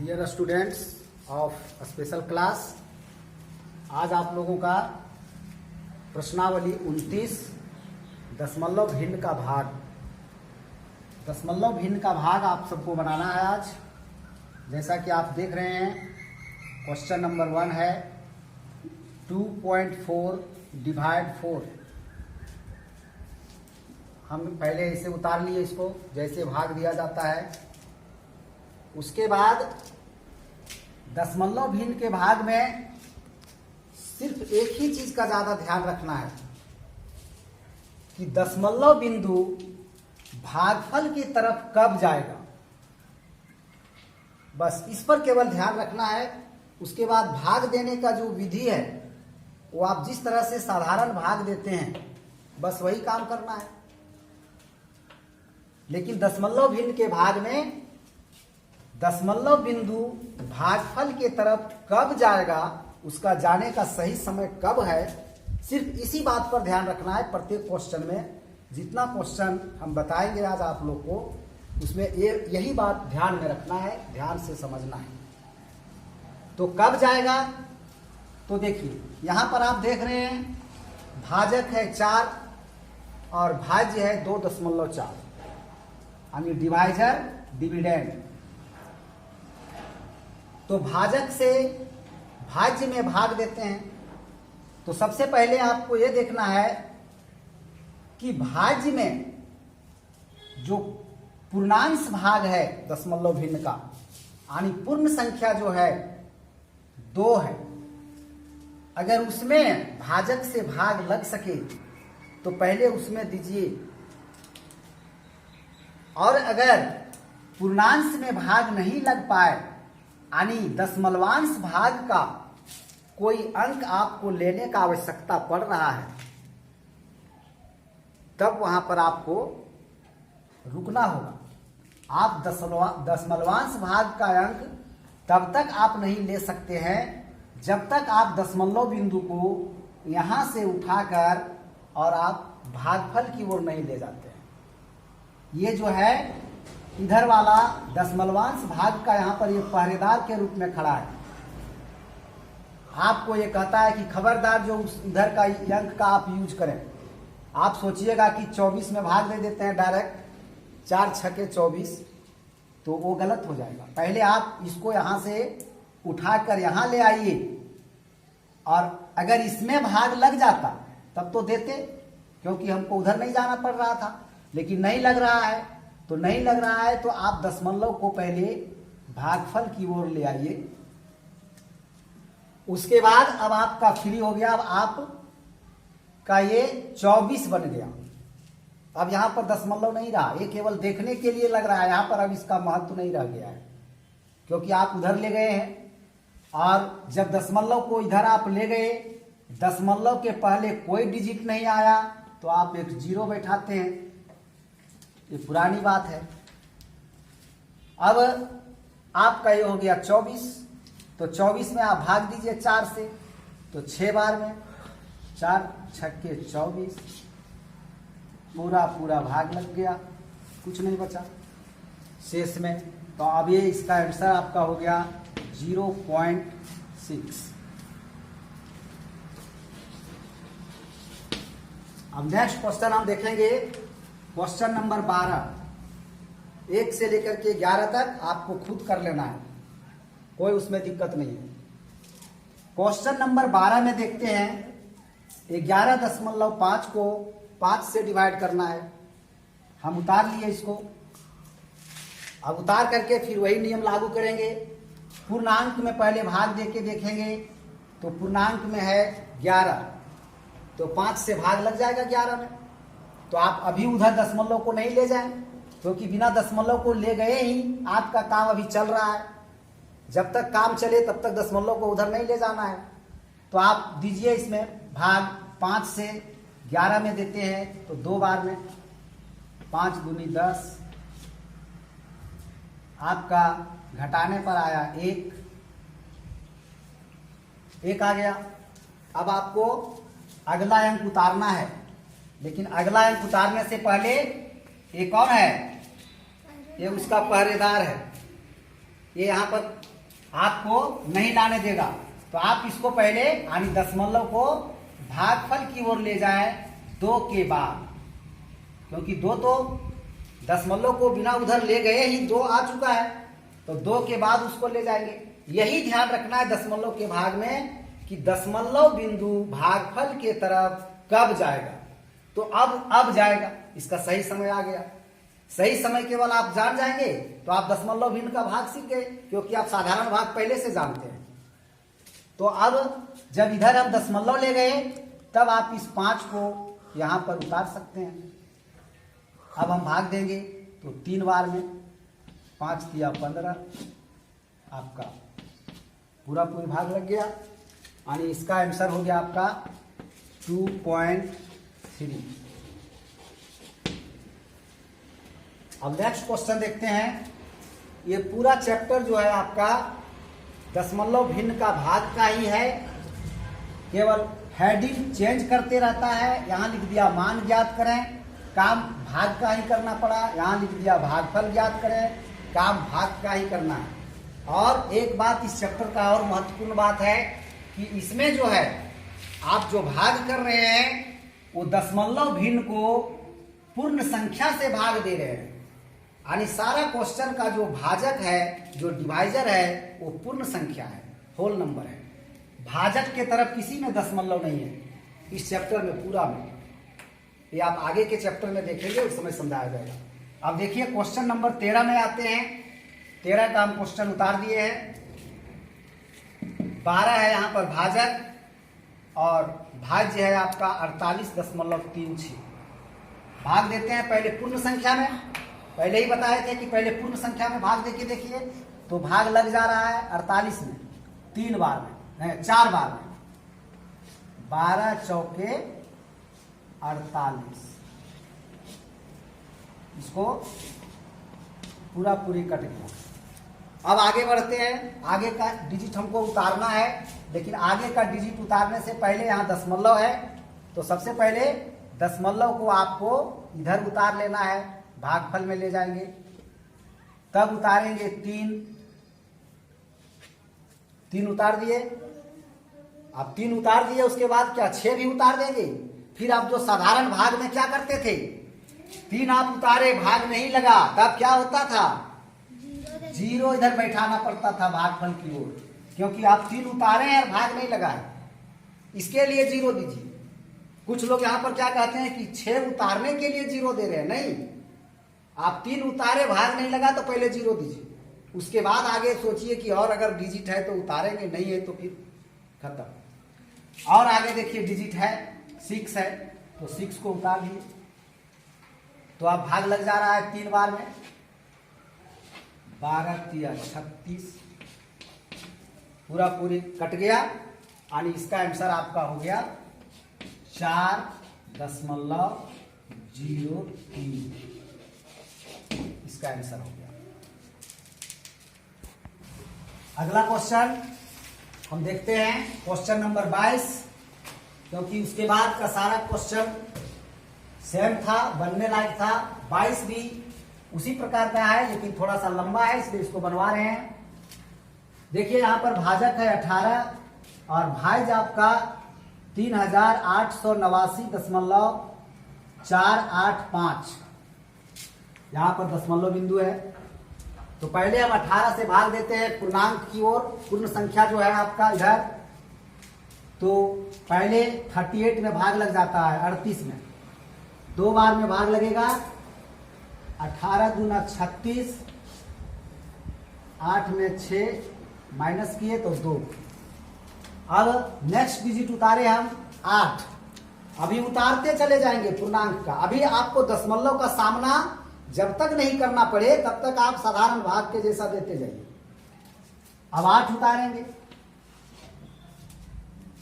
Dear students of special class, आज आप लोगों का प्रश्नावली 29 दशमलव भिन्न का भाग। दशमलव भिन्न का भाग आप सबको बनाना है आज। जैसा कि आप देख रहे हैं, क्वेश्चन नंबर 1 है 2.4 डिवाइड 4। हम पहले इसे उतार लिए, इसको जैसे भाग दिया जाता है। उसके बाद दशमलव भिन्न के भाग में सिर्फ एक ही चीज का ज्यादा ध्यान रखना है कि दशमलव बिंदु भागफल की तरफ कब जाएगा, बस इस पर केवल ध्यान रखना है। उसके बाद भाग देने का जो विधि है वो आप जिस तरह से साधारण भाग देते हैं बस वही काम करना है। लेकिन दशमलव भिन्न के भाग में दशमलव बिंदु भागफल के तरफ कब जाएगा, उसका जाने का सही समय कब है, सिर्फ इसी बात पर ध्यान रखना है। प्रत्येक क्वेश्चन में जितना क्वेश्चन हम बताएंगे आज आप लोग को, उसमें यही बात ध्यान में रखना है, ध्यान से समझना है। तो कब जाएगा, तो देखिए यहां पर आप देख रहे हैं भाजक है 4 और भाज्य है 2.4, यानी डिवाइजर डिविडेंड। तो भाजक से भाज्य में भाग देते हैं। तो सबसे पहले आपको यह देखना है कि भाज्य में जो पूर्णांश भाग है दशमलव भिन्न का, यानी पूर्ण संख्या जो है 2 है, अगर उसमें भाजक से भाग लग सके तो पहले उसमें दीजिए, और अगर पूर्णांश में भाग नहीं लग पाए, यानी दशमलवांश भाग का कोई अंक आपको लेने का आवश्यकता पड़ रहा है, तब वहां पर आपको रुकना होगा। आप दशमलवांश भाग का अंक तब तक आप नहीं ले सकते हैं जब तक आप दशमलव बिंदु को यहां से उठाकर और आप भागफल की ओर नहीं ले जाते हैं। ये जो है इधर वाला दशमलवांश भाग का यहाँ पर ये पहरेदार के रूप में खड़ा है। आपको ये कहता है कि खबरदार जो इधर का अंक का आप यूज करें। आप सोचिएगा कि 24 में भाग दे देते हैं डायरेक्ट, 4 छके 24, तो वो गलत हो जाएगा। पहले आप इसको यहाँ से उठाकर यहाँ ले आइए, और अगर इसमें भाग लग जाता तब तो देते, क्योंकि हमको उधर नहीं जाना पड़ रहा था। लेकिन नहीं लग रहा है, तो नहीं लग रहा है तो आप दशमलव को पहले भागफल की ओर ले आइए। उसके बाद अब आपका फ्री हो गया। अब आप का ये 24 बन गया। अब यहां पर दशमलव नहीं रहा, ये केवल देखने के लिए लग रहा है। यहां पर अब इसका महत्व नहीं रह गया है, क्योंकि आप उधर ले गए हैं। और जब दशमलव को इधर आप ले गए, दशमलव के पहले कोई डिजिट नहीं आया तो आप एक 0 बैठाते हैं। ये पुरानी बात है। अब आपका ये हो गया 24, तो 24 में आप भाग दीजिए 4 से, तो 6 बार में 4 छक्के 24, पूरा भाग लग गया, कुछ नहीं बचा शेष में। तो अब ये इसका आंसर आपका हो गया 0.6। अब नेक्स्ट क्वेश्चन हम देखेंगे, क्वेश्चन नंबर 12। 1 से लेकर के 11 तक आपको खुद कर लेना है, कोई उसमें दिक्कत नहीं है। क्वेश्चन नंबर 12 में देखते हैं 11.5 को 5 से डिवाइड करना है। हम उतार लिए इसको। अब उतार करके फिर वही नियम लागू करेंगे। पूर्णांक में पहले भाग देके देखेंगे, तो पूर्णांक में है 11, तो 5 से भाग लग जाएगा 11 में। तो आप अभी उधर दशमलव को नहीं ले जाएं, क्योंकि बिना दशमलव को ले गए ही आपका काम अभी चल रहा है। जब तक काम चले तब तक दशमलव को उधर नहीं ले जाना है। तो आप दीजिए इसमें भाग 5 से 11 में देते हैं, तो 2 बार में 5 दूनी 10, आपका घटाने पर आया 1 आ गया। अब आपको अगला अंक उतारना है, लेकिन अगला अंक उतारने से पहले ये कौन है, ये उसका पहरेदार है। ये यहाँ पर आपको नहीं लाने देगा। तो आप इसको पहले यानी दशमलव को भागफल की ओर ले जाएं 2 के बाद, क्योंकि 2 तो दशमलव को बिना उधर ले गए ही 2 आ चुका है, तो 2 के बाद उसको ले जाएंगे। यही ध्यान रखना है दशमलव के भाग में कि दशमलव बिंदु भागफल के तरफ कब जाएगा। तो अब जाएगा, इसका सही समय आ गया। सही समय केवल आप जान जाएंगे तो आप दशमलव भिन्न का भाग सीख गए, क्योंकि आप साधारण भाग पहले से जानते हैं। तो अब जब इधर हम दशमलव ले गए तब आप इस 5 को यहां पर उतार सकते हैं। अब हम भाग देंगे तो 3 बार में 5 दिया 15, आपका पूरा भाग लग गया, यानी इसका आंसर हो गया आपका 2.3। अब नेक्स्ट क्वेश्चन देखते हैं। ये पूरा चैप्टर जो है आपका दशमलव भिन्न का भाग का ही है, केवल हेडिंग चेंज करते रहता है। यहां लिख दिया मान ज्ञात करें, काम भाग का ही करना पड़ा। यहां लिख दिया भागफल ज्ञात करें, काम भाग का ही करना है। और एक बात इस चैप्टर का और महत्वपूर्ण बात है कि इसमें जो है आप जो भाग कर रहे हैं वो दशमलव भिन्न को पूर्ण संख्या से भाग दे रहे हैं, यानी सारा क्वेश्चन का जो भाजक है, जो डिवाइजर है, वो पूर्ण संख्या है, होल नंबर है। भाजक के तरफ किसी में दशमलव नहीं है इस चैप्टर में पूरा में। ये आप आगे के चैप्टर में देखेंगे, उस समय समझाया जाएगा। अब देखिए क्वेश्चन नंबर 13 में आते हैं। 13 का हम क्वेश्चन उतार दिए हैं। 12 है यहाँ पर भाजक और भाज्य है आपका 48.36। भाग देते हैं पहले पूर्ण संख्या में। पहले ही बताए थे कि पहले पूर्ण संख्या में भाग देके देखिए, तो भाग लग जा रहा है 48 में 3 बार में, नहीं 4 बार में। 12 चौके 48, इसको पूरी कट गया। अब आगे बढ़ते हैं। आगे का डिजिट हमको उतारना है, लेकिन आगे का डिजिट उतारने से पहले यहाँ दशमलव है, तो सबसे पहले दशमलव को आपको इधर उतार लेना है, भागफल में ले जाएंगे, तब उतारेंगे 3 उतार दिए। आप 3 उतार दिए, उसके बाद क्या 6 भी उतार देंगे। फिर आप जो साधारण भाग में क्या करते थे, 3 आप उतारे, भाग नहीं लगा, तब क्या होता था 0 इधर बैठाना पड़ता था भागफल की ओर, क्योंकि आप 3 उतारे हैं और भाग नहीं लगा है, इसके लिए 0 दीजिए। कुछ लोग यहाँ पर क्या कहते हैं कि 6 उतारने के लिए 0 दे रहे हैं। नहीं, आप 3 उतारे, भाग नहीं लगा, तो पहले 0 दीजिए, उसके बाद आगे सोचिए कि और अगर डिजिट है तो उतारेंगे, नहीं है तो फिर खत्म। और आगे देखिए डिजिट है 6 है, तो 6 को उतार दिए, तो अब भाग लग जा रहा है 3 बार में। 12 तिया 36, पूरी कट गया, यानी इसका आंसर आपका हो गया 4.03। इसका आंसर हो गया। अगला क्वेश्चन हम देखते हैं, क्वेश्चन नंबर 22, क्योंकि उसके बाद का सारा क्वेश्चन सेम था, बनने लायक था। 22 भी उसी प्रकार का है, लेकिन थोड़ा सा लंबा है, इसलिए इसको बनवा रहे हैं। देखिए यहाँ पर भाजक है 18 और भाज्य आपका 3889.485। यहाँ पर दशमलव बिंदु है, तो पहले हम 18 से भाग देते हैं पूर्णांक की ओर, पूर्ण संख्या जो है आपका इधर। तो पहले 38 में भाग लग जाता है, 38 में 2 बार में भाग लगेगा। 18 दूना 36, 8 में 6 माइनस किए तो 2। अब नेक्स्ट डिजिट उतारे हम 8, अभी उतारते चले जाएंगे पूर्णांक का। अभी आपको दशमलव का सामना जब तक नहीं करना पड़े तब तक आप साधारण भाग के जैसा देते जाइए। अब 8 उतारेंगे,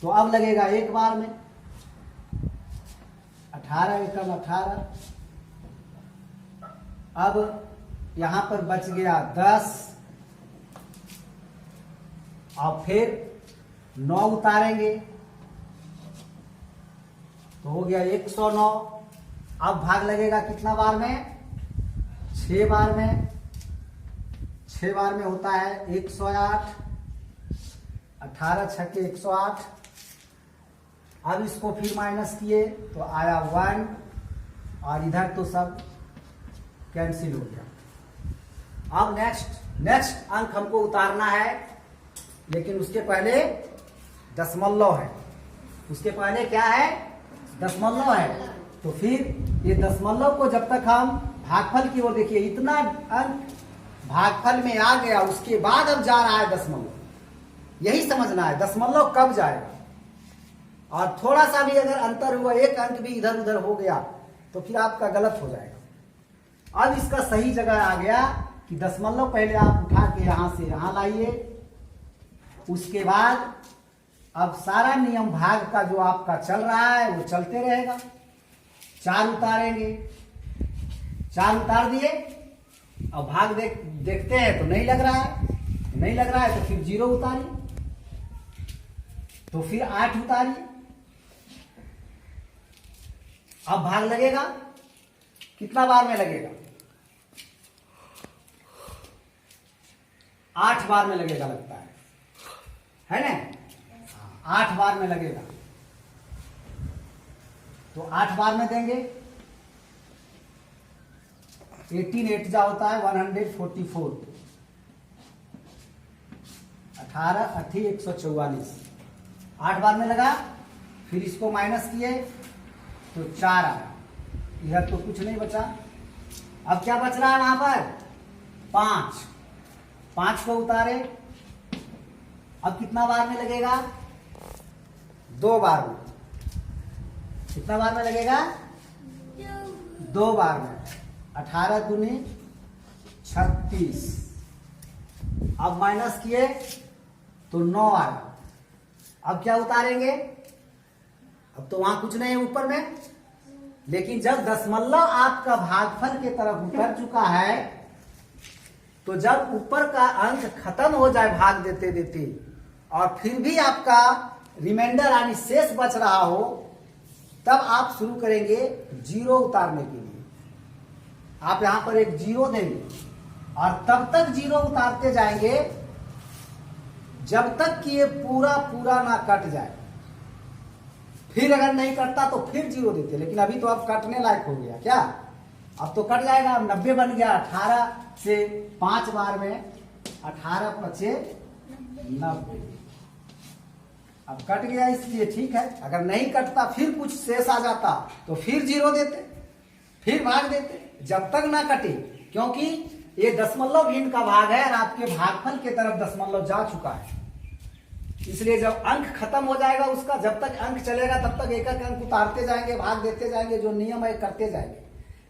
तो अब लगेगा 1 बार में 18 एकम 18। अब यहां पर बच गया 10 और फिर 9 उतारेंगे तो हो गया 109। अब भाग लगेगा कितना बार में, 6 बार में। 6 बार में होता है 108। 18 छक्के 108। अब इसको फिर माइनस किए तो आया 1, और इधर तो सब कैंसिल हो गया। अब नेक्स्ट अंक हमको उतारना है, लेकिन उसके पहले दशमलव है। उसके पहले क्या है? दशमलव है। तो फिर ये दशमलव को जब तक हम भागफल की ओर, देखिए इतना अंक भागफल में आ गया, उसके बाद अब जा रहा है दशमलव। यही समझना है दशमलव कब जाएगा। और थोड़ा सा भी अगर अंतर हुआ, एक अंक भी इधर उधर हो गया, तो फिर आपका गलत हो जाएगा। अब इसका सही जगह आ गया कि दशमलव पहले आप उठा के यहां से यहां लाइए। उसके बाद अब सारा नियम भाग का जो आपका चल रहा है वो चलते रहेगा। 4 उतारेंगे, 4 उतार दिए। अब भाग देखते हैं तो नहीं लग रहा है, नहीं लग रहा है तो फिर 0 उतारिए, तो फिर 8 उतारिए। अब भाग लगेगा, कितना बार में लगेगा? 8 बार में लगेगा, लगता है ना? 8 बार में लगेगा, तो 8 बार में देंगे। 18 8 जा होता है 144, 18 8 144। 8 बार में लगा, फिर इसको माइनस किए तो 4 आया। इधर तो कुछ नहीं बचा। अब क्या बच रहा है वहां पर? 5। 5 को उतारे। अब कितना बार में लगेगा? 2 बार में। कितना बार में लगेगा? 2 बार में। 18 दूनी 36। अब माइनस किए तो 9 आया। अब क्या उतारेंगे? अब तो वहां कुछ नहीं है ऊपर में, लेकिन जब दशमलव आपका भागफल के तरफ उतर चुका है, तो जब ऊपर का अंक खत्म हो जाए भाग देते देते, और फिर भी आपका रिमाइंडर यानी शेष बच रहा हो, तब आप शुरू करेंगे 0 उतारने के लिए। आप यहां पर एक 0 देंगे और तब तक 0 उतारते जाएंगे जब तक कि ये पूरा पूरा ना कट जाए। फिर अगर नहीं कटता तो फिर 0 देते, लेकिन अभी तो अब कटने लायक हो गया। क्या? अब तो कट जाएगा। अब 90 बन गया। 18 से 5 बार में 18 पचे 90। अब कट गया इसलिए ठीक है। अगर नहीं कटता, फिर कुछ शेष आ जाता, तो फिर 0 देते, फिर भाग देते जब तक ना कटे, क्योंकि ये दशमलव भिन्न का भाग है और आपके भागफल के तरफ दशमलव जा चुका है। इसलिए जब अंक खत्म हो जाएगा उसका, जब तक अंक चलेगा तब तक एक एक अंक उतारते जाएंगे, भाग देते जाएंगे, जो नियम है करते जाएंगे।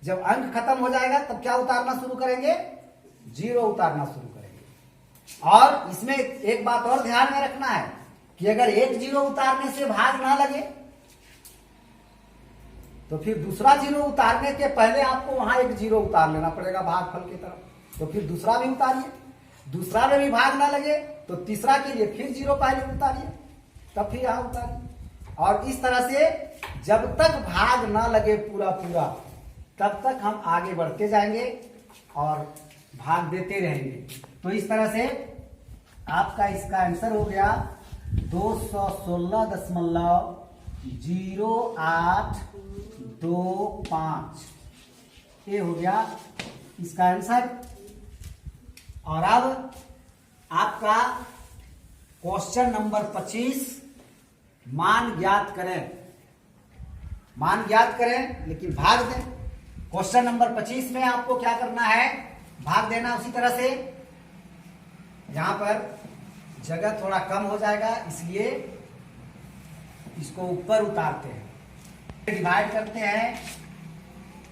जब अंक खत्म हो जाएगा तब क्या उतारना शुरू करेंगे? 0 उतारना शुरू करेंगे। और इसमें एक बात और ध्यान में रखना है कि अगर एक 0 उतारने से भाग ना लगे, तो फिर दूसरा 0 उतारने के पहले आपको वहां एक 0 उतार लेना पड़ेगा भागफल की तरफ। तो फिर दूसरा भी उतारिए। दूसरा में भी भाग ना लगे तो तीसरा के लिए फिर 0 पहले उतारिए, तब फिर यहां उतारिए। और इस तरह से जब तक भाग ना लगे पूरा पूरा, तब तक हम आगे बढ़ते जाएंगे और भाग देते रहेंगे। तो इस तरह से आपका इसका आंसर हो गया 216.0825। ये हो गया इसका आंसर। और अब आपका क्वेश्चन नंबर 25, मान ज्ञात करें। मान ज्ञात करें लेकिन भाग दें। क्वेश्चन नंबर 25 में आपको क्या करना है? भाग देना। उसी तरह से यहां पर जगह थोड़ा कम हो जाएगा, इसलिए इसको ऊपर उतारते हैं, डिवाइड करते हैं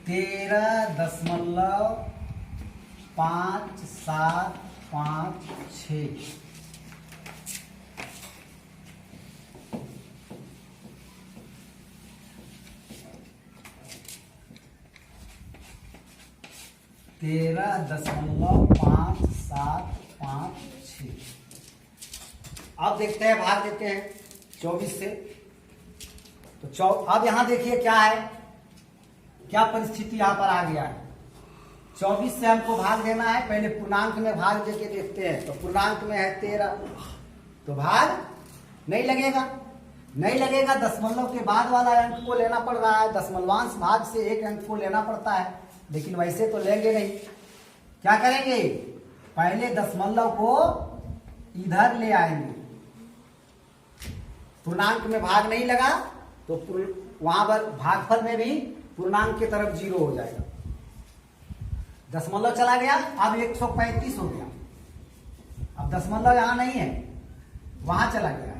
13.5756। तेरह 13.5756। अब देखते हैं, भाग देते हैं 24 से। तो अब यहां देखिए क्या है, क्या परिस्थिति यहां पर आ गया है। 24 से हमको भाग देना है। पहले पूर्णांक में भाग देके देखते हैं। तो पूर्णांक में है 13, तो तो भाग नहीं लगेगा। नहीं लगेगा, दशमलव के बाद वाला अंक को लेना पड़ रहा है, दशमलवांश भाग से एक अंक को लेना पड़ता है, लेकिन वैसे तो लेंगे नहीं। क्या करेंगे, पहले दशमलव को इधर ले आएंगे। पूर्णांक में भाग नहीं लगा तो वहां पर भागफल में भी पूर्णांक की तरफ 0 हो जाएगा। दशमलव चला गया, अब 135 हो गया। अब दशमलव यहां नहीं है, वहां चला गया है,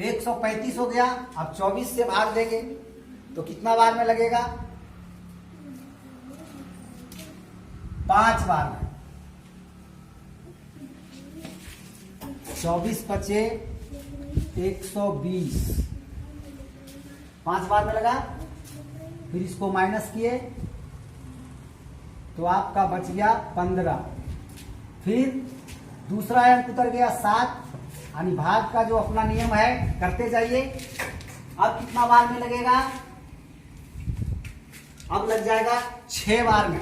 135 हो गया। अब 24 से भाग देंगे तो कितना बार में लगेगा, 5 बार में। 24 बचे 120, 5 बार में लगा। फिर इसको माइनस किए तो आपका बच गया 15। फिर दूसरा अंक उतर गया 7, यानी भाग का जो अपना नियम है करते जाइए। अब कितना बार में लगेगा, अब लग जाएगा 6 बार में।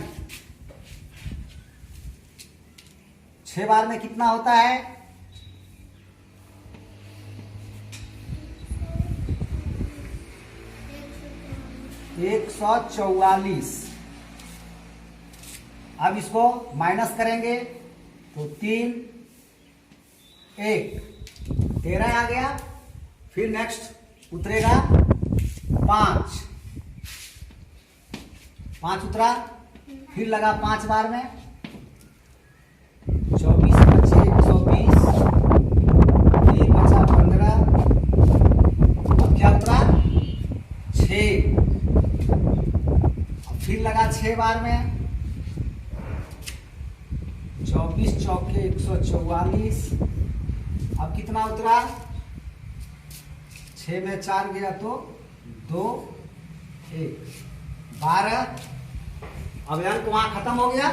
6 बार में कितना होता है, 144। अब इसको माइनस करेंगे तो 3, 1, 13 आ गया। फिर नेक्स्ट उतरेगा 5, 5 उतरा। फिर लगा 5 बार में, 24 बचे 120, फिर बचा 15। अब क्या उतरा, 6। फिर लगा 6 बार में, 24 चौके 144। अब कितना उतरा, 6 में 4 गया तो 2, 1, 12। अब अंक वहां खत्म हो गया।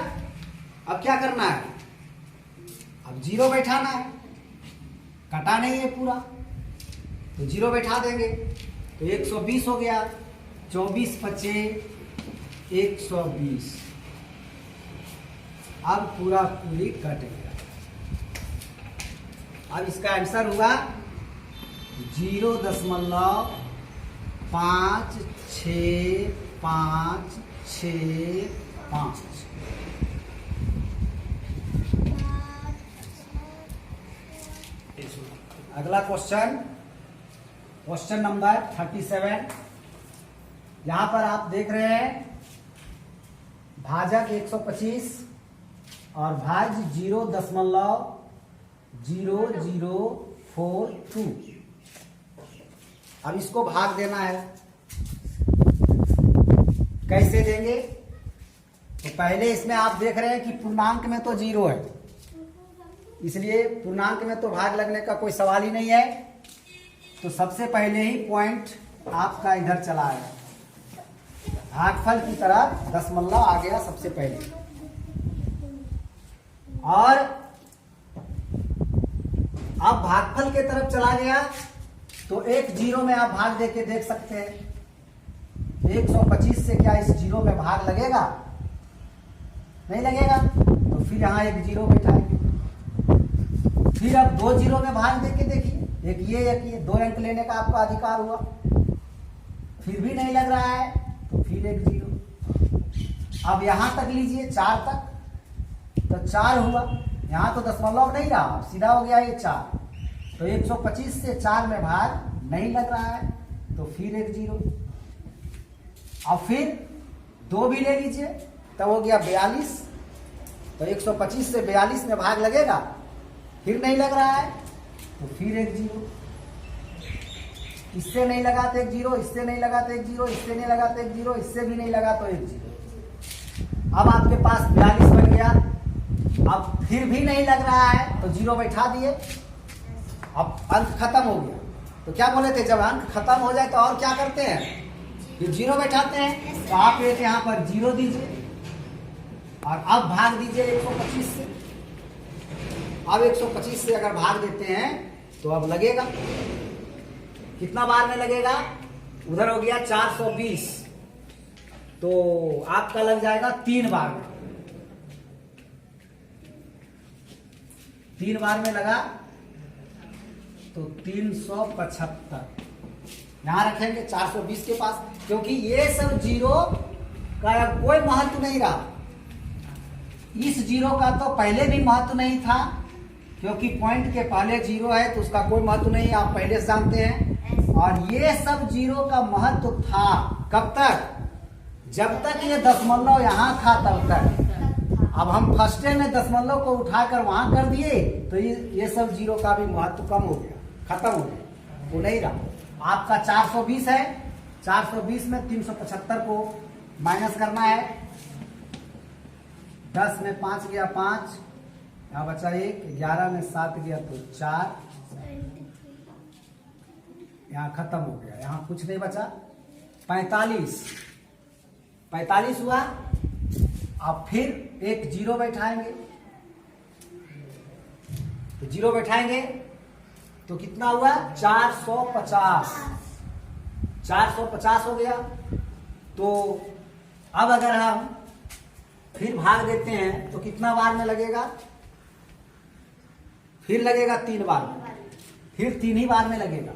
अब क्या करना है, अब 0 बैठाना है, कटा नहीं है पूरा तो 0 बैठा देंगे तो 120 हो गया। 24 बचे 120। अब पूरा पूरी कट गया। अब इसका आंसर हुआ 0.565565। अगला क्वेश्चन, क्वेश्चन नंबर 37। यहां पर आप देख रहे हैं भाजक 125 और भाज्य 0.0042। अब इसको भाग देना है, कैसे देंगे, तो पहले इसमें आप देख रहे हैं कि पूर्णांक में तो 0 है, इसलिए पूर्णांक में तो भाग लगने का कोई सवाल ही नहीं है। तो सबसे पहले ही पॉइंट आपका इधर चला है, भागफल की तरफ दशमलव आ गया सबसे पहले। और अब भागफल के तरफ चला गया तो एक 0 में आप भाग देके देख सकते हैं। 125 से क्या इस 0 में भाग लगेगा, नहीं लगेगा, तो फिर यहां एक 0 बैठाएंगे। फिर अब 2 0 में भाग देके देखिए, एक ये 2 अंक लेने का आपका अधिकार हुआ। फिर भी नहीं लग रहा है तो फिर एक 0। अब यहां तक लीजिए 4 तक, तो 4 हुआ। यहां तो दशमलव नहीं रहा, सीधा हो गया ये 4। तो 125 से 4 में भाग नहीं लग रहा है तो फिर एक 0। अब फिर 2 भी ले लीजिए, तब हो गया 42। तो 125 से 42 में भाग लगेगा, फिर नहीं लग रहा है तो फिर एक 0। इससे नहीं लगा तो एक 0, इससे नहीं लगा तो एक 0, इससे नहीं लगा तो एक 0, इससे भी नहीं लगा तो एक 0। अब आपके पास 42 बन गया। अब फिर भी नहीं लग रहा है तो 0 बैठा दिए। अब अंक खत्म हो गया, तो क्या बोले थे, जब अंक खत्म हो जाए तो और क्या करते हैं, फिर 0 बैठाते हैं। तो आप एक यहाँ पर 0 दीजिए और अब भाग दीजिए 125 से। अब 125 से अगर भाग देते हैं तो अब लगेगा, कितना बार में लगेगा, उधर हो गया 420, तो आपका लग जाएगा 3 बार में। 3 बार में लगा तो 375 यहां रखेंगे 420 के पास, क्योंकि ये सब जीरो का अब कोई महत्व नहीं रहा। इस जीरो का तो पहले भी महत्व नहीं था, क्योंकि पॉइंट के पहले जीरो है तो उसका कोई महत्व नहीं, आप पहले से जानते हैं। और ये सब जीरो का महत्व था कब तक? जब तक ये दशमलव यहाँ था तब तक। अब हम फर्स्ट में दशमलव को उठाकर वहां कर दिए तो ये सब जीरो का भी महत्व कम हो गया, खत्म हो गया, वो नहीं रहा। आपका 420 है, 420 में 375 को माइनस करना है। 10 में 5 गया 5, यहाँ बचा 1, 11 में 7 गया तो 4, यहाँ खत्म हो गया, यहाँ कुछ नहीं बचा। 45 हुआ। अब फिर एक जीरो बैठाएंगे, तो जीरो बैठाएंगे तो कितना हुआ? 450। 450 हो गया। तो अब अगर हम फिर भाग देते हैं तो कितना बार में लगेगा? फिर लगेगा 3 बार में, फिर 3 ही बार में लगेगा।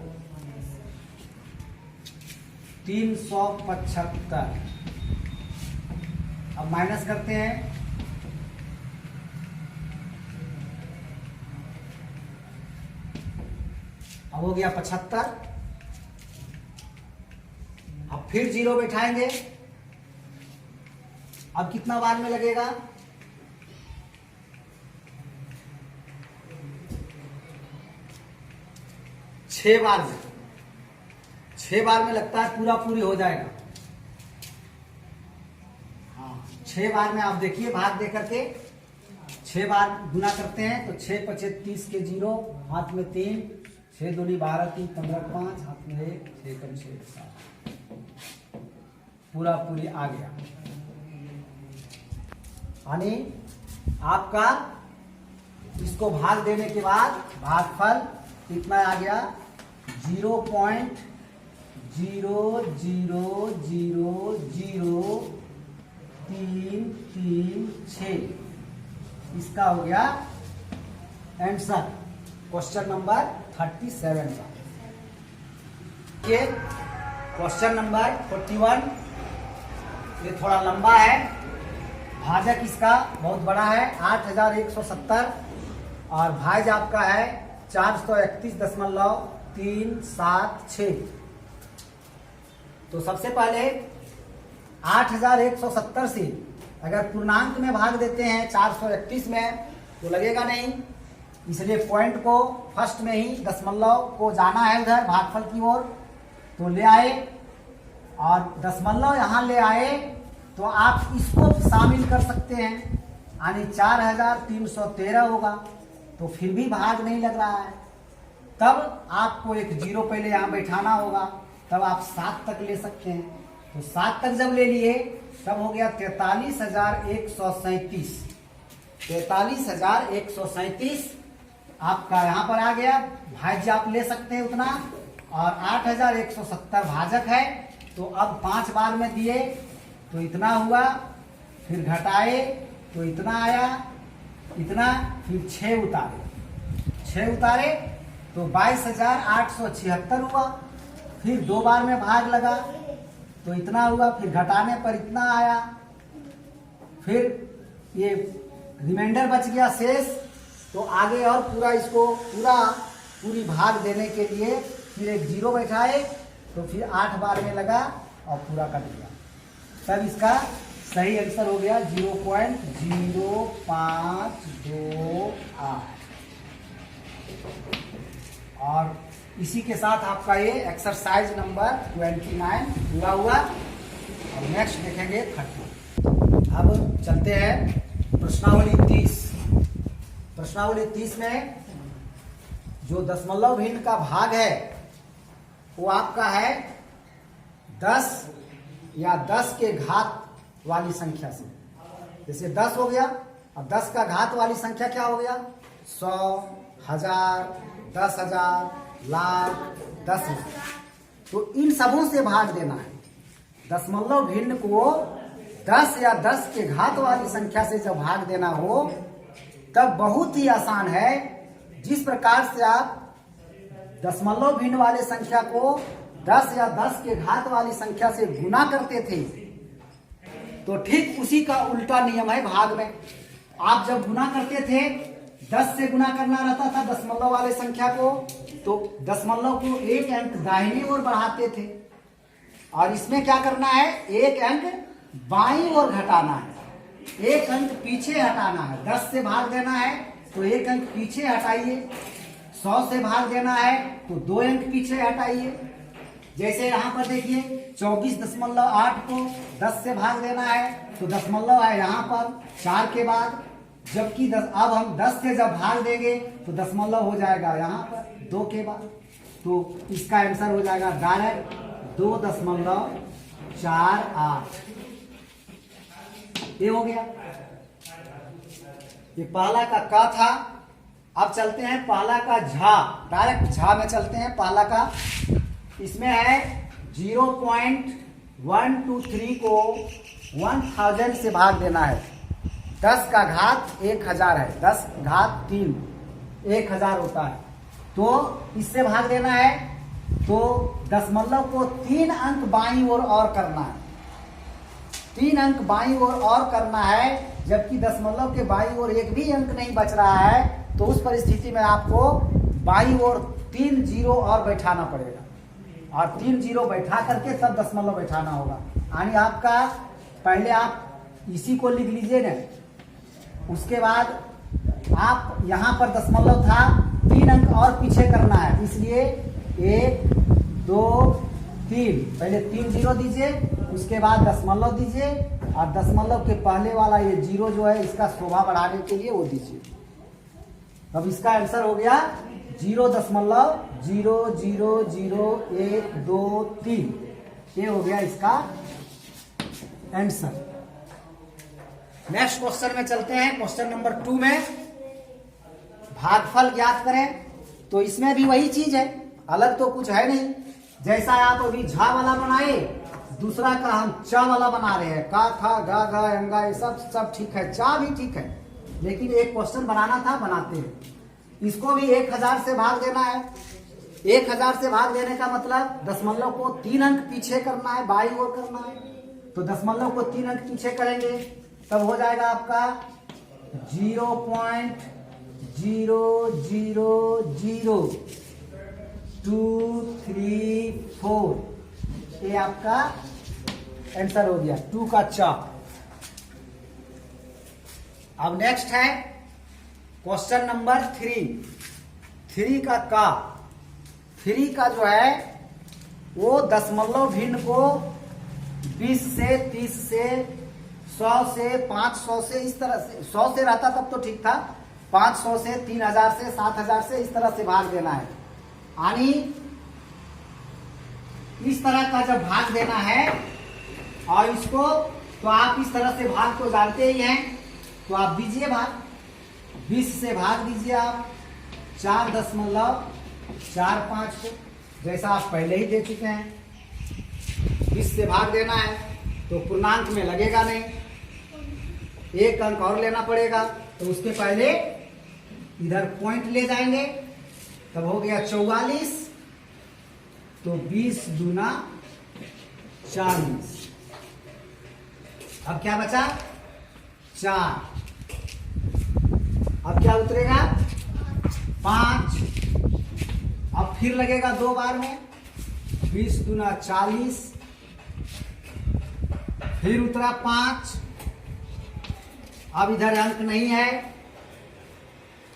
375। अब माइनस करते हैं, अब हो गया 75। अब फिर जीरो बैठाएंगे, अब कितना बार में लगेगा? 6 बार में। 6 बार में लगता है पूरा पूरी हो जाएगा। हाँ, 6 बार में आप देखिए, भाग दे करके 6 बार गुना करते हैं तो 6 × 5 30 के जीरो, हाथ में 3, 6 दूनी 12, 3 15 5, हाथ में 1, 6 × 6 7, पूरा पूरी आ गया। यानी आपका इसको भाग देने के बाद भागफल कितना आ गया? 0.0000336। इसका हो गया आंसर क्वेश्चन नंबर 37 का। क्वेश्चन नंबर 41, ये थोड़ा लंबा है। भाजक इसका बहुत बड़ा है, 8170, और भाज आपका है 431.376। तो सबसे पहले 8170 से अगर पूर्णांक में भाग देते हैं 431 में तो लगेगा नहीं, इसलिए पॉइंट को फर्स्ट में ही दशमलव को जाना है उधर भागफल की ओर, तो ले आए और दशमलव यहाँ ले आए तो आप इसको शामिल कर सकते हैं, यानी 4313 होगा। तो फिर भी भाग नहीं लग रहा है, तब आपको एक जीरो पहले यहाँ बैठाना होगा, तब आप 7 तक ले सकते हैं। तो 7 तक जब ले लिए तब हो गया 43,137। 43,137 आपका यहाँ पर आ गया। भाज्य आप ले सकते हैं उतना, और 8170 भाजक है। तो अब 5 बार में दिए तो इतना हुआ, फिर घटाए तो इतना आया, इतना, फिर 6 उतारे तो 22,876 हुआ। फिर 2 बार में भाग लगा तो इतना हुआ, फिर घटाने पर इतना आया, फिर ये रिमाइंडर बच गया शेष। तो आगे और पूरा इसको पूरी भाग देने के लिए फिर एक जीरो बैठाए तो फिर 8 बार में लगा और पूरा कट गया। तब इसका सही आंसर हो गया 0.0528। और इसी के साथ आपका ये एक्सरसाइज नंबर 29 पूरा हुआ। और नेक्स्ट देखेंगे 30। अब चलते हैं प्रश्नावली 30। प्रश्नावली 30 में जो दशमलव भिन्न का भाग है वो आपका है 10 या 10 के घात वाली संख्या से। जैसे 10 हो गया, अब 10 का घात वाली संख्या क्या हो गया? 100, 1000, 10,000, लाख, 10,000। तो इन सबों से भाग देना है। दशमलव भिन्न को 10 या 10 के घात वाली संख्या से जब भाग देना हो तब बहुत ही आसान है। जिस प्रकार से आप दशमलव भिन्न वाले संख्या को 10 या 10 के घात वाली संख्या से गुना करते थे, तो ठीक उसी का उल्टा नियम है भाग में। आप जब गुना करते थे, 10 से गुना करना रहता था दशमलव वाले संख्या को, तो दशमलव को 1 अंक दाहिनी ओर बढ़ाते थे, और इसमें क्या करना है, 1 अंक बाईं ओर घटाना है, 1 अंक पीछे हटाना है। 10 से भाग देना है तो 1 अंक पीछे हटाइए, 100 से भाग देना है तो 2 अंक पीछे हटाइए। जैसे यहाँ पर देखिए 24.8 को 10 से भाग देना है तो दशमलव है यहाँ पर 4 के बाद, जबकि अब हम 10 से जब भाग देंगे तो दशमलव हो जाएगा यहाँ पर 2 के बाद। तो इसका आंसर हो जाएगा डायरेक्ट 2.48। ये हो गया, ये पहला का क था। अब चलते हैं पहला का झा, डायरेक्ट झा में चलते हैं। पहला का इसमें है 0.123 को 1000 से भाग देना है। 10 का घात 1000 है, 10 घात 3 1000 होता है, तो इससे भाग देना है। तो दशमलव को 3 अंक बाईं ओर और करना है, 3 अंक बाईं ओर और करना है, जबकि दशमलव के बाईं ओर एक भी अंक नहीं बच रहा है। तो उस परिस्थिति में आपको बाईं ओर 3 जीरो और बैठाना पड़ेगा, और 3 जीरो बैठा करके तब दशमलव बैठाना होगा। यानी आपका पहले आप इसी को लिख लीजिए ना, उसके बाद आप यहाँ पर दशमलव था, 3 अंक और पीछे करना है, इसलिए 1 2 3 पहले 3 जीरो दीजिए, उसके बाद दशमलव दीजिए, और दशमलव के पहले वाला ये जीरो जो है इसका शोभा बढ़ाने के लिए वो दीजिए। अब इसका आंसर हो गया 0.0000123। ये हो गया इसका आंसर। नेक्स्ट क्वेश्चन में चलते हैं। क्वेश्चन नंबर 2 में भागफल ज्ञात करें। तो इसमें भी वही चीज है, अलग तो कुछ है नहीं। जैसा आप अभी झा वाला बनाए, दूसरा का हम चा वाला बना रहे हैं। का खा गा गा अंगा ये सब ठीक है, चा भी ठीक है, लेकिन एक क्वेश्चन बनाना था, बनाते हैं। इसको भी 1000 से भाग देना है। 1000 से भाग देने का मतलब दशमलव को 3 अंक पीछे करना है, बाईं ओर करना है। तो दशमलव को 3 अंक पीछे करेंगे, तब हो जाएगा आपका 0.000234। ये आपका आंसर हो गया 2 का चा। अब नेक्स्ट है क्वेश्चन नंबर 3 का का। 3 का जो है वो दशमलव भिन्न को 20 से 30 से 100 से 500 से, इस तरह से 100 से रहता तब तो ठीक था, 500 से 3000 से 7000 से इस तरह से भाग देना है। यानी इस तरह का जब भाग देना है, और इसको तो आप इस तरह से भाग तो जानते ही हैं, तो आप दीजिए भाग, 20 से भाग दीजिए आप 4.45 को, जैसा आप पहले ही दे चुके हैं। 20 से भाग देना है तो पूर्णांक में लगेगा नहीं, 1 अंक और लेना पड़ेगा, तो उसके पहले इधर पॉइंट ले जाएंगे, तब हो गया 44। तो 20 दूना 40। अब क्या बचा 4। अब क्या उतरेगा 5। अब फिर लगेगा 2 बार में, 20 दूना 40, फिर उतरा 5। अब इधर अंक नहीं है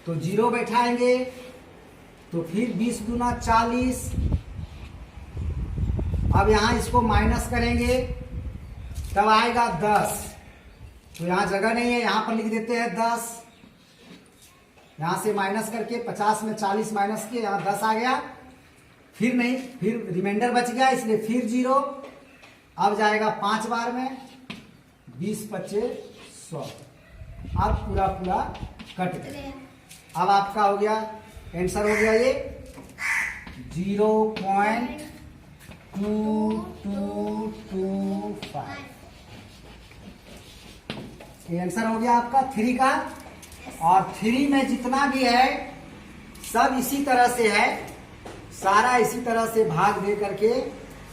तो 0 बैठाएंगे, तो फिर 20 दूना 40। अब यहां इसको माइनस करेंगे, तब आएगा 10। तो यहां जगह नहीं है, यहां पर लिख देते हैं 10। यहां से माइनस करके 50 में 40 माइनस किए, यहां 10 आ गया। फिर नहीं, फिर रिमाइंडर बच गया, इसलिए फिर 0। अब जाएगा 5 बार में, 20 25 100। अब पूरा कट गया। अब आपका हो गया आंसर, हो गया ये 0.2225। ये आंसर हो गया आपका 3 का। और 3 में जितना भी है सब इसी तरह से है, सारा इसी तरह से भाग दे करके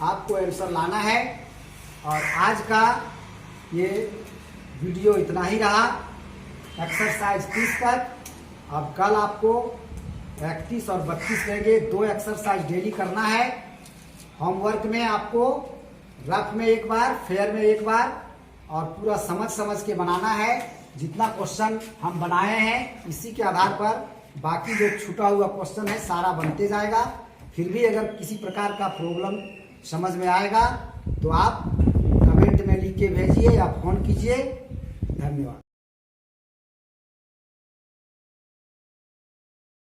आपको आंसर लाना है। और आज का ये वीडियो इतना ही रहा, एक्सरसाइज 30 तक। अब कल आपको 31 और 32 रहेंगे, 2 एक्सरसाइज डेली करना है। होमवर्क में आपको रफ में एक बार, फेयर में एक बार, और पूरा समझ समझ के बनाना है। जितना क्वेश्चन हम बनाए हैं इसी के आधार पर बाकी जो छूटा हुआ क्वेश्चन है सारा बनते जाएगा। फिर भी अगर किसी प्रकार का प्रॉब्लम समझ में आएगा तो आप कमेंट में लिख के भेजिए या फोन कीजिए। धन्यवाद।